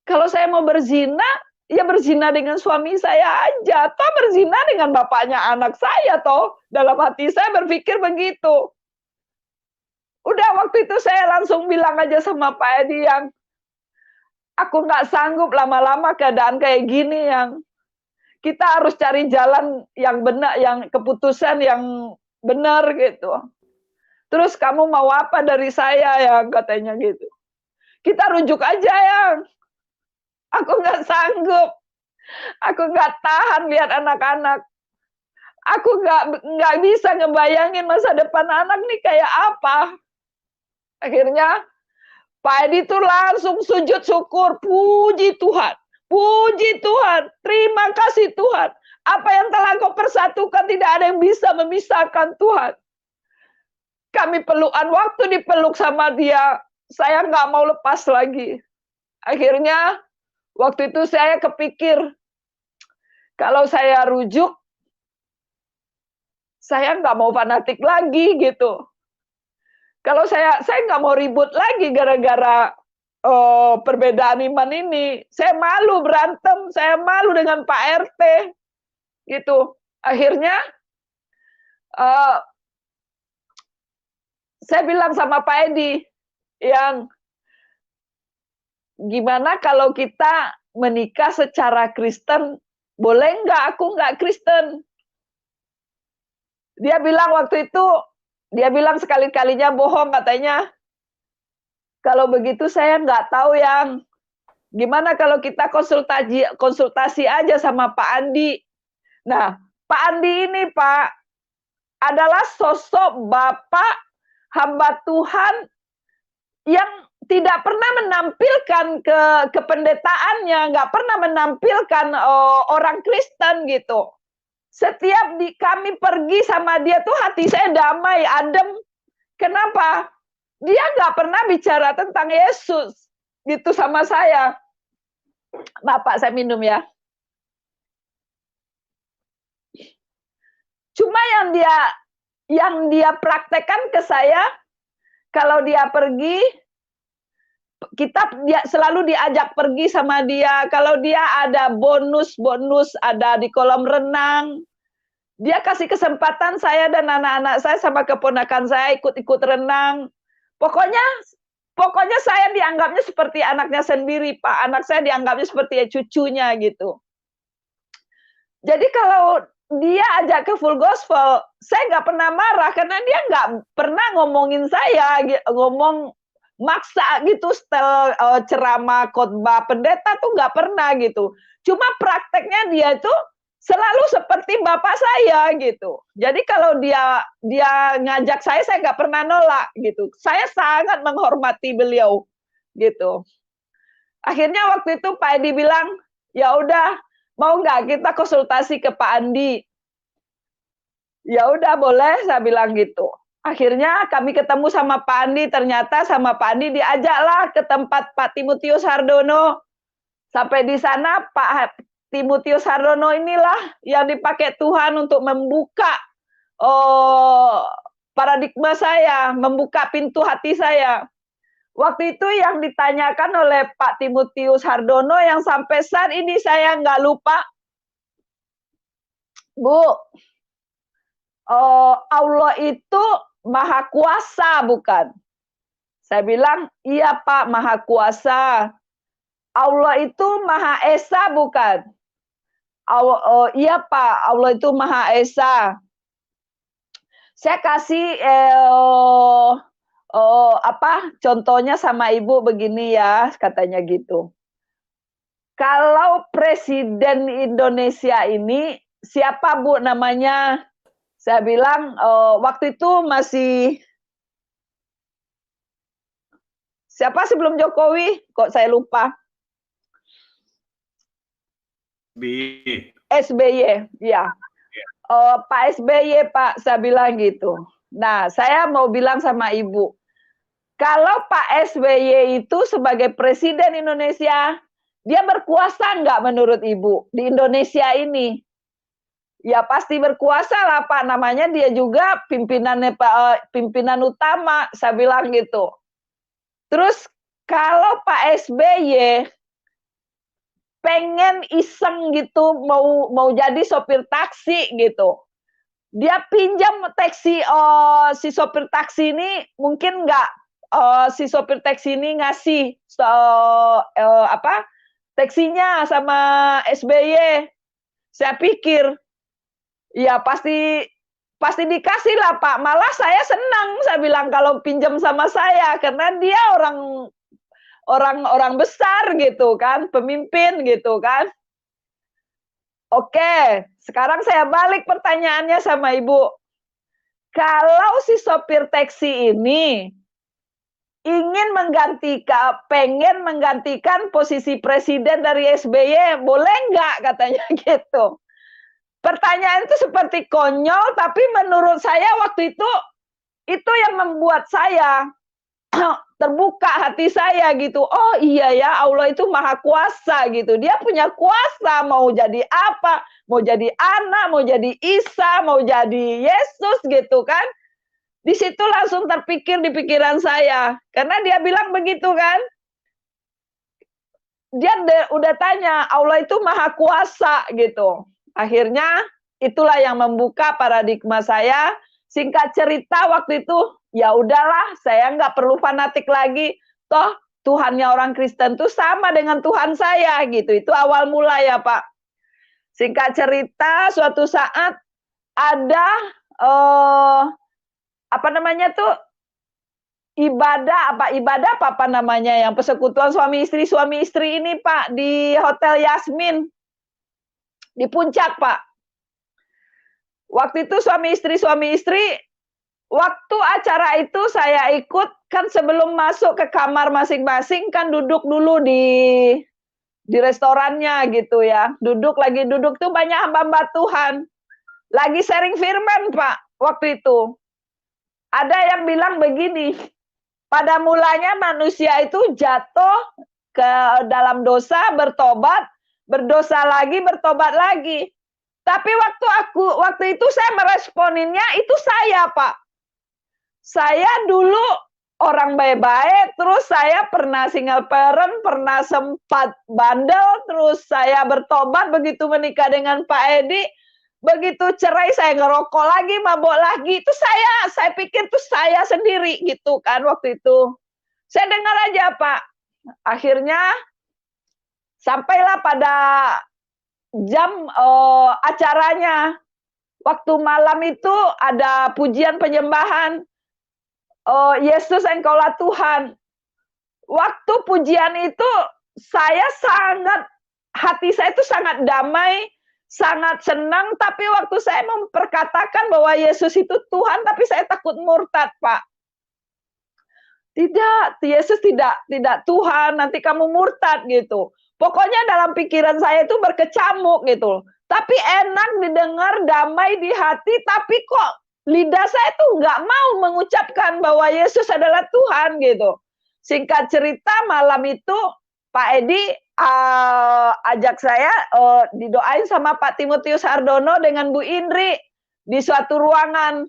Kalau saya mau berzina, ya berzina dengan suami saya aja. Atau berzina dengan bapaknya anak saya, toh. Dalam hati saya berpikir begitu. Udah waktu itu saya langsung bilang aja sama Pak Edi yang, aku nggak sanggup lama-lama keadaan kayak gini yang kita harus cari jalan yang benar, yang keputusan yang benar gitu. Terus kamu mau apa dari saya ya, katanya gitu. Kita rujuk aja ya. Aku nggak sanggup. Aku nggak tahan lihat anak-anak. Aku nggak bisa ngebayangin masa depan anak nih kayak apa. Akhirnya Pak Edi tuh langsung sujud syukur, puji Tuhan. Puji Tuhan, terima kasih Tuhan. Apa yang telah Kau persatukan tidak ada yang bisa memisahkan Tuhan. Kami pelukan, waktu dipeluk sama dia, saya nggak mau lepas lagi. Akhirnya waktu itu saya kepikir, kalau saya rujuk, saya nggak mau fanatik lagi gitu. Kalau saya nggak mau ribut lagi gara-gara perbedaan iman ini. Saya malu berantem, saya malu dengan Pak RT gitu. Akhirnya saya bilang sama Pak Edi yang, gimana kalau kita menikah secara Kristen, boleh nggak? Aku nggak Kristen. Dia bilang waktu itu, dia bilang sekali-kalinya bohong katanya. Kalau begitu saya nggak tahu yang, gimana kalau kita konsultasi aja sama Pak Andi. Nah, Pak Andi ini Pak, adalah sosok Bapak hamba Tuhan yang tidak pernah menampilkan kependetaannya, nggak pernah menampilkan orang Kristen gitu. Setiap kami pergi sama dia tuh hati saya damai, adem. Kenapa? Dia nggak pernah bicara tentang Yesus gitu sama saya. Bapak, saya minum ya. Cuma yang dia praktekkan ke saya, kalau dia pergi, dia selalu diajak pergi sama dia. Kalau dia ada bonus ada di kolam renang, dia kasih kesempatan saya dan anak-anak saya sama keponakan saya ikut-ikut renang. Pokoknya saya dianggapnya seperti anaknya sendiri, Pak. Anak saya dianggapnya seperti cucunya gitu. Jadi kalau dia ajak ke full gospel, saya nggak pernah marah karena dia nggak pernah ngomongin saya, ngomong maksa gitu, setel ceramah khotbah pendeta tuh nggak pernah gitu. Cuma prakteknya dia tuh selalu seperti bapak saya gitu. Jadi kalau dia ngajak saya nggak pernah nolak gitu. Saya sangat menghormati beliau gitu. Akhirnya waktu itu Pak Edi bilang, ya udah, mau nggak kita konsultasi ke Pak Andi? Ya udah boleh, saya bilang gitu. Akhirnya kami ketemu sama Pak Andi, ternyata sama Pak Andi diajaklah ke tempat Pak Timotius Hardono. Sampai di sana Pak Timotius Hardono inilah yang dipakai Tuhan untuk membuka paradigma saya, membuka pintu hati saya. Waktu itu yang ditanyakan oleh Pak Timotius Hardono yang sampai saat ini saya nggak lupa, Bu, Allah itu maha kuasa bukan? Saya bilang, iya Pak, maha kuasa. Allah itu maha esa bukan? Iya Pak, Allah itu maha esa. Saya kasih Oh, apa, contohnya sama Ibu begini ya, katanya gitu. Kalau presiden Indonesia ini, siapa Bu namanya? Saya bilang, waktu itu masih siapa sebelum Jokowi? Kok saya lupa. B. SBY, ya. Pak SBY, Pak, saya bilang gitu. Nah, saya mau bilang sama Ibu, kalau Pak SBY itu sebagai presiden Indonesia, dia berkuasa nggak menurut Ibu di Indonesia ini? Ya pasti berkuasa lah Pak, namanya dia juga pimpinannya Pak, pimpinan utama, saya bilang gitu. Terus kalau Pak SBY pengen iseng gitu mau jadi sopir taksi gitu, dia pinjam taksi, si sopir taksi ini mungkin nggak, si sopir taksi ini ngasih apa, taksinya sama SBY. Saya pikir ya pasti pasti dikasih lah Pak. Malah saya senang, saya bilang kalau pinjam sama saya karena dia orang besar gitu kan, pemimpin gitu kan. Oke, sekarang saya balik pertanyaannya sama Ibu. Kalau si sopir taksi ini pengen menggantikan posisi presiden dari SBY, boleh nggak katanya gitu. Pertanyaan itu seperti konyol, tapi menurut saya waktu itu yang membuat saya terbuka hati saya gitu. Oh iya ya, Allah itu maha kuasa gitu. Dia punya kuasa mau jadi apa, mau jadi anak, mau jadi Isa, mau jadi Yesus gitu kan. Di situ langsung terpikir di pikiran saya. Karena dia bilang begitu kan. Dia udah tanya, Allah itu maha kuasa gitu. Akhirnya itulah yang membuka paradigma saya. Singkat cerita waktu itu, ya udahlah, saya nggak perlu fanatik lagi. Toh Tuhannya orang Kristen tuh sama dengan Tuhan saya gitu. Itu awal mula ya Pak. Singkat cerita, suatu saat ada apa namanya tuh, ibadah apa namanya yang persekutuan suami istri ini Pak di Hotel Yasmin di Puncak Pak. Waktu itu suami istri waktu acara itu saya ikut kan, sebelum masuk ke kamar masing-masing kan duduk dulu di restorannya gitu ya. Duduk tuh banyak hamba-hamba Tuhan. Lagi sharing firman Pak waktu itu. Ada yang bilang begini, pada mulanya manusia itu jatuh ke dalam dosa, bertobat, berdosa lagi, bertobat lagi. Tapi waktu itu saya meresponinnya itu saya, Pak. Saya dulu orang baik-baik, terus saya pernah single parent, pernah sempat bandel, terus saya bertobat begitu menikah dengan Pak Edi. Begitu cerai saya ngerokok lagi, mabok lagi. Itu saya pikir itu saya sendiri gitu kan waktu itu. Saya dengar aja Pak. Akhirnya sampailah pada jam acaranya. Waktu malam itu ada pujian penyembahan. Yesus engkaulah Tuhan. Waktu pujian itu hati saya itu sangat damai, sangat senang, tapi waktu saya memperkatakan bahwa Yesus itu Tuhan, tapi saya takut murtad, Pak. Tidak, Yesus tidak Tuhan, nanti kamu murtad gitu. Pokoknya dalam pikiran saya itu berkecamuk gitu. Tapi enak didengar, damai di hati, tapi kok lidah saya tuh nggak mau mengucapkan bahwa Yesus adalah Tuhan gitu. Singkat cerita malam itu Pak Edi ajak saya didoain sama Pak Timotius Hardono dengan Bu Indri di suatu ruangan.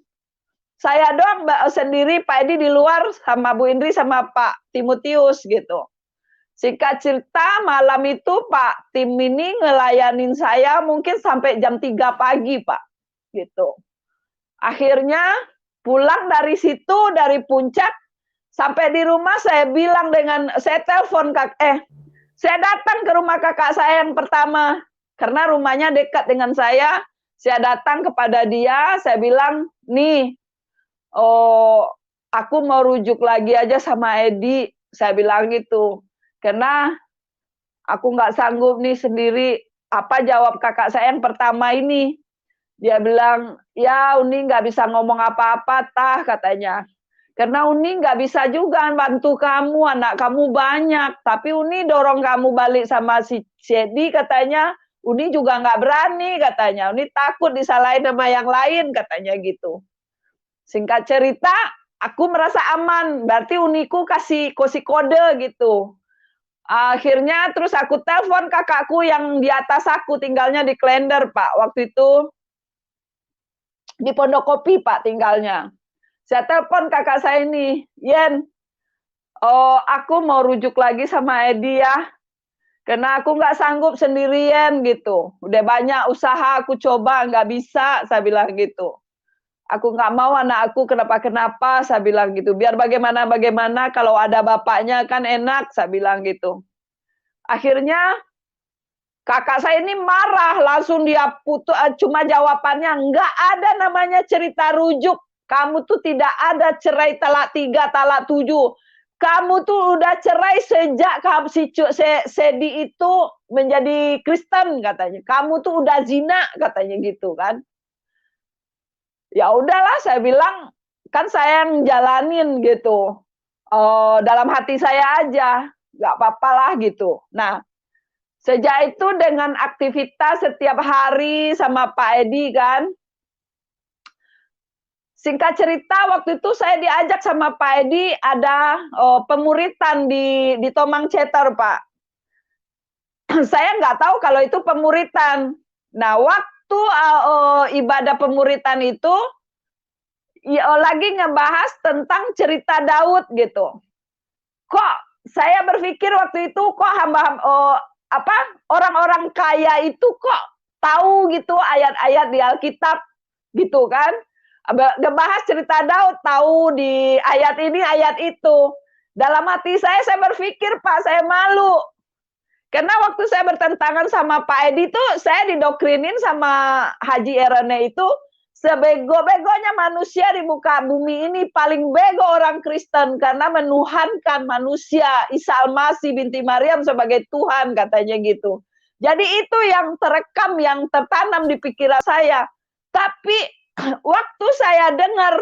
Saya doang sendiri, Pak Edi di luar sama Bu Indri sama Pak Timotius gitu. Singkat cerita malam itu Pak Tim ini ngelayanin saya mungkin sampai jam 3 pagi Pak gitu. Akhirnya pulang dari situ, dari Puncak, sampai di rumah saya saya datang ke rumah kakak saya yang pertama, karena rumahnya dekat dengan saya datang kepada dia, saya bilang, nih, aku mau rujuk lagi aja sama Edi, saya bilang gitu. Karena aku nggak sanggup nih sendiri. Apa jawab kakak saya yang pertama ini? Dia bilang, ya Uni nggak bisa ngomong apa-apa, Tah, katanya. Karena Uni nggak bisa juga bantu kamu, anak kamu banyak. Tapi Uni dorong kamu balik sama si Edi, katanya. Uni juga nggak berani, katanya. Uni takut disalahin sama yang lain, katanya gitu. Singkat cerita, aku merasa aman. Berarti Uniku kasih kode gitu. Akhirnya terus aku telepon kakakku yang di atas aku, tinggalnya di Klender, Pak. Waktu itu di Pondokopi, Pak, tinggalnya. Saya telepon kakak saya ini, Yen, aku mau rujuk lagi sama Edi ya. Karena aku nggak sanggup sendirian gitu. Udah banyak usaha aku coba, nggak bisa, saya bilang gitu. Aku nggak mau anak aku kenapa-kenapa, saya bilang gitu. Biar bagaimana-bagaimana kalau ada bapaknya kan enak, saya bilang gitu. Akhirnya kakak saya ini marah, langsung dia cuma jawabannya, nggak ada namanya cerita rujuk. Kamu tuh tidak ada cerai talak 3, talak 7. Kamu tuh udah cerai sejak si Sedi itu menjadi Kristen, katanya. Kamu tuh udah zina, katanya gitu kan. Ya udahlah, saya bilang, kan saya yang jalanin gitu. Dalam hati saya aja, nggak apa-apa lah gitu. Nah, sejak itu dengan aktivitas setiap hari sama Pak Edi kan. Singkat cerita waktu itu saya diajak sama Pak Edi ada pemuritan di Tomang Ceter, Pak. Saya nggak tahu kalau itu pemuritan. Nah, waktu ibadah pemuritan itu lagi ngebahas tentang cerita Daud gitu. Kok saya berpikir waktu itu kok orang-orang kaya itu kok tahu gitu ayat-ayat di Alkitab gitu kan. Ngebahas cerita Daud, tahu di ayat ini, ayat itu. Dalam hati saya berpikir, Pak, saya malu. Karena waktu saya bertentangan sama Pak Edi itu, saya didoktrinin sama Haji Erene itu, sebego-begonya manusia di muka bumi ini paling bego orang Kristen karena menuhankan manusia Isa Al-Masih binti Maryam sebagai Tuhan, katanya gitu. Jadi itu yang terekam, yang tertanam di pikiran saya. Tapi waktu saya dengar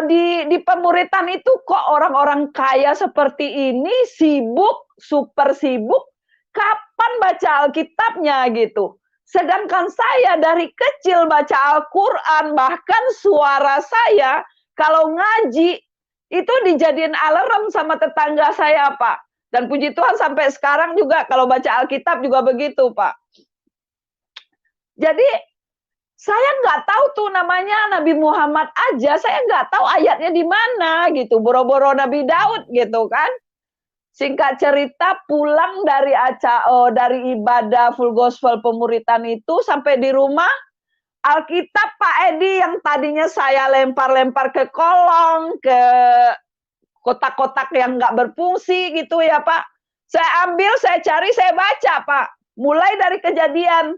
di pemuritan itu kok orang-orang kaya seperti ini sibuk, super sibuk, kapan baca Alkitabnya gitu. Sedangkan saya dari kecil baca Al-Quran, bahkan suara saya kalau ngaji itu dijadiin alarm sama tetangga saya, Pak. Dan puji Tuhan sampai sekarang juga kalau baca Alkitab juga begitu, Pak. Jadi saya nggak tahu tuh namanya Nabi Muhammad aja, saya nggak tahu ayatnya di mana gitu. Boro-boro Nabi Daud gitu kan. Singkat cerita pulang dari dari ibadah full gospel pemuritan itu sampai di rumah, Alkitab Pak Edi yang tadinya saya lempar-lempar ke kolong, ke kotak-kotak yang nggak berfungsi gitu ya Pak. Saya ambil, saya cari, saya baca Pak. Mulai dari Kejadian.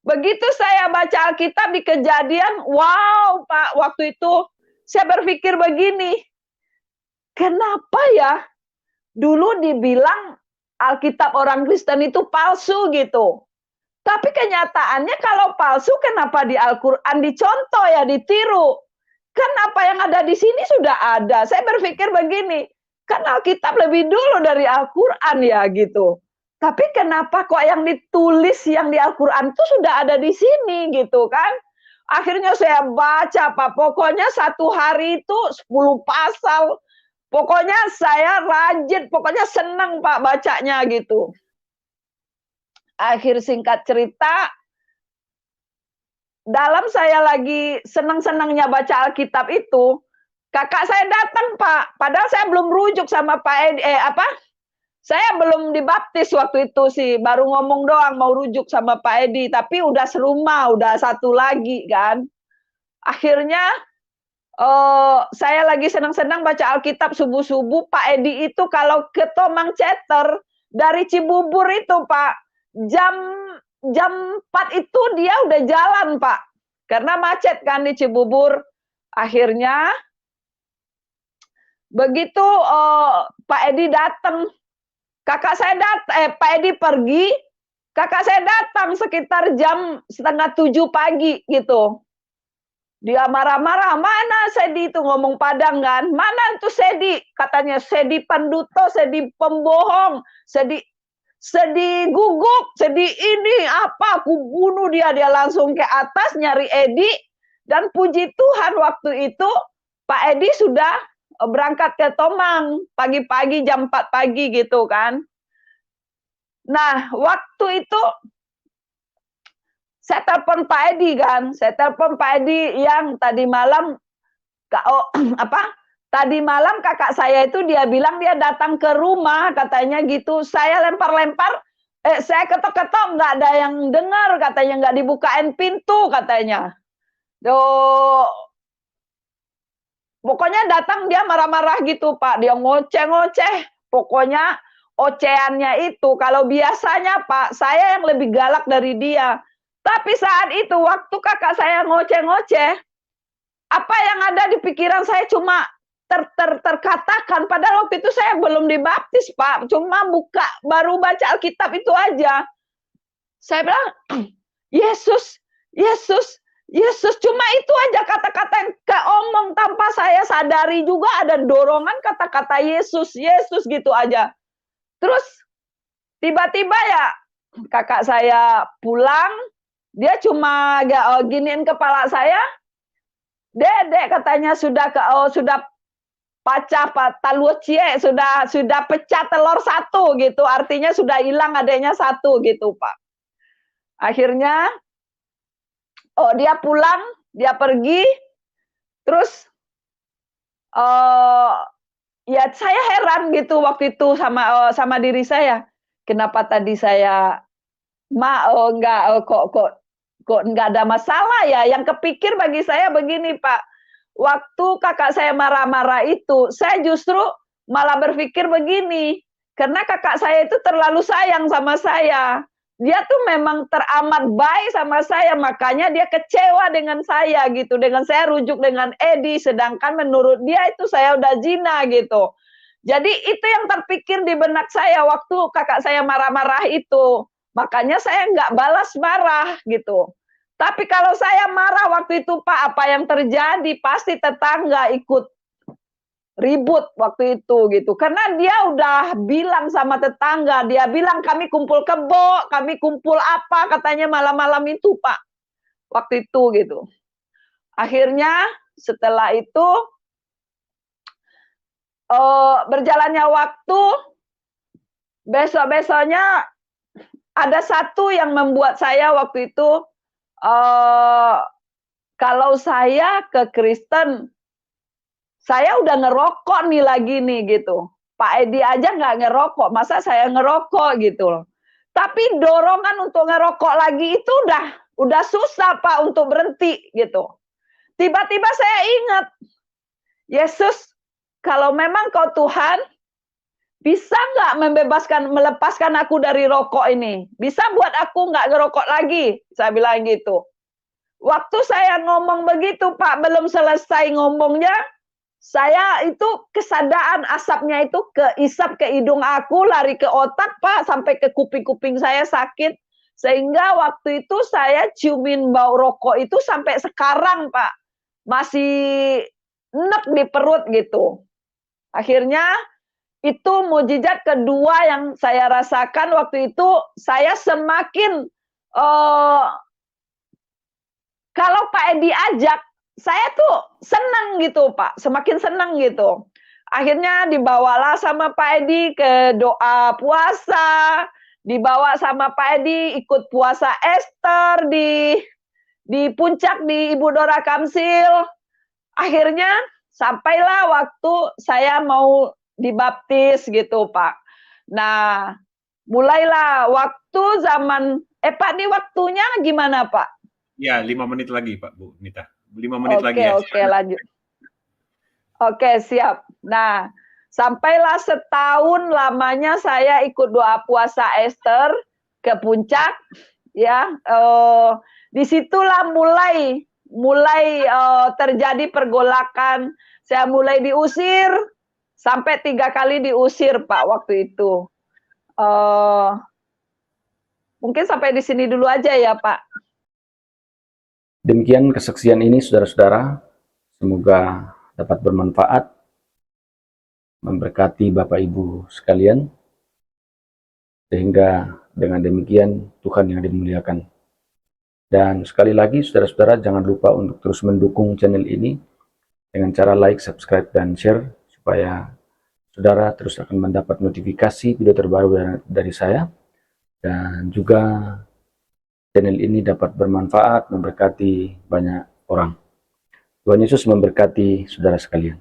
Begitu saya baca Alkitab di Kejadian, wow Pak, waktu itu saya berpikir begini, kenapa ya dulu dibilang Alkitab orang Kristen itu palsu gitu. Tapi kenyataannya kalau palsu kenapa di Al-Quran dicontoh ya, ditiru. Kan apa yang ada di sini sudah ada. Saya berpikir begini, kan Alkitab lebih dulu dari Al-Quran ya gitu. Tapi kenapa kok yang ditulis yang di Al-Quran itu sudah ada di sini gitu kan. Akhirnya saya baca Pak, pokoknya satu hari itu 10 pasal. Pokoknya saya rajin, pokoknya senang Pak bacanya gitu. Akhir singkat cerita, dalam saya lagi senang-senangnya baca Alkitab itu, kakak saya datang Pak, padahal saya belum rujuk sama Pak Edi, saya belum dibaptis waktu itu sih, baru ngomong doang mau rujuk sama Pak Edi, tapi udah serumah, udah satu lagi kan. Akhirnya saya lagi senang-senang baca Alkitab subuh-subuh, Pak Edi itu kalau ke Tomang Ceter dari Cibubur itu Pak, jam 4 itu dia udah jalan Pak, karena macet kan di Cibubur. Akhirnya Begitu Pak Edi datang, Pak Edi pergi, kakak saya datang sekitar jam 6:30 pagi gitu. Dia marah-marah, mana Sedi itu ngomong Padang kan, mana itu Sedi, katanya Sedi Panduto, Sedi pembohong, Sedi guguk, Sedi ini apa, aku bunuh dia. Dia langsung ke atas nyari Edi, dan puji Tuhan waktu itu Pak Edi sudah berangkat ke Tomang pagi-pagi jam 4 pagi gitu kan. Nah, waktu itu saya telepon Pak Edi kan, saya telepon Pak Edi yang tadi malam tadi malam kakak saya itu dia bilang dia datang ke rumah katanya gitu. Saya lempar-lempar, saya ketok-ketok nggak ada yang dengar katanya, nggak dibukain pintu katanya. Pokoknya datang dia marah-marah gitu Pak, dia ngoceh-ngoceh, pokoknya ocehannya itu kalau biasanya Pak, saya yang lebih galak dari dia. Tapi saat itu waktu kakak saya ngoceh-ngoceh, apa yang ada di pikiran saya cuma terkatakan, padahal waktu itu saya belum dibaptis Pak, cuma baru baca Alkitab itu aja. Saya bilang, Yesus, Yesus, Yesus, cuma itu aja kata-kata yang keomong tanpa saya sadari juga ada dorongan kata-kata Yesus, Yesus gitu aja. Terus tiba-tiba ya kakak saya pulang, dia cuma giniin kepala saya, Dedek katanya sudah pecah telur cie, sudah pecah telur satu gitu, artinya sudah hilang adanya satu gitu Pak. Akhirnya dia pulang, dia pergi, terus ya saya heran gitu waktu itu sama diri saya, kenapa tadi saya kok nggak ada masalah ya. Yang kepikir bagi saya begini Pak, waktu kakak saya marah-marah itu, saya justru malah berpikir begini, karena kakak saya itu terlalu sayang sama saya. Dia tuh memang teramat baik sama saya, makanya dia kecewa dengan saya gitu. Dengan saya rujuk dengan Edi, sedangkan menurut dia itu saya udah zina gitu. Jadi itu yang terpikir di benak saya waktu kakak saya marah-marah itu. Makanya saya nggak balas marah gitu. Tapi kalau saya marah waktu itu Pak, apa yang terjadi? Pasti tetangga ikut ribut waktu itu gitu. Karena dia udah bilang sama tetangga, dia bilang kami kumpul kebo, kami kumpul apa, katanya malam-malam itu Pak. Waktu itu gitu. Akhirnya setelah itu berjalannya waktu, besok-besoknya ada satu yang membuat saya waktu itu kalau saya ke Kristen, saya udah ngerokok nih lagi nih gitu. Pak Edi aja nggak ngerokok, masa saya ngerokok gitu loh. Tapi dorongan untuk ngerokok lagi itu udah susah Pak untuk berhenti gitu. Tiba-tiba saya ingat, Yesus, kalau memang kau Tuhan, bisa nggak melepaskan aku dari rokok ini? Bisa buat aku nggak ngerokok lagi? Saya bilang gitu. Waktu saya ngomong begitu Pak, belum selesai ngomongnya, saya itu kesadaan asapnya itu keisap ke hidung aku, lari ke otak Pak, sampai ke kuping-kuping saya sakit. Sehingga waktu itu saya ciumin bau rokok itu sampai sekarang Pak. Masih enek di perut gitu. Akhirnya itu mukjizat kedua yang saya rasakan waktu itu, saya semakin kalau Pak Edi ajak, saya tuh senang gitu Pak, semakin senang gitu. Akhirnya dibawalah sama Pak Edi ke doa puasa, dibawa sama Pak Edi ikut puasa Ester di puncak di Ibu Dora Kamsil. Akhirnya sampailah waktu saya mau dibaptis gitu Pak. Nah, mulailah waktu zaman Pak, ini waktunya gimana Pak? Ya, 5 menit lagi Pak Bu Nita. 5 menit lagi ya. Oke, lanjut. Oke, siap. Nah, sampailah setahun lamanya saya ikut doa puasa Ester ke puncak, ya. Disitulah mulai terjadi pergolakan. Saya mulai diusir Sampai 3 kali diusir Pak waktu itu. Eh, mungkin sampai di sini dulu aja ya Pak. Demikian kesaksian ini saudara-saudara, semoga dapat bermanfaat, memberkati Bapak Ibu sekalian, sehingga dengan demikian Tuhan yang dimuliakan. Dan sekali lagi saudara-saudara, jangan lupa untuk terus mendukung channel ini dengan cara like, subscribe, dan share, supaya saudara terus akan mendapat notifikasi video terbaru dari saya, dan juga channel ini dapat bermanfaat, memberkati banyak orang. Tuhan Yesus memberkati saudara sekalian.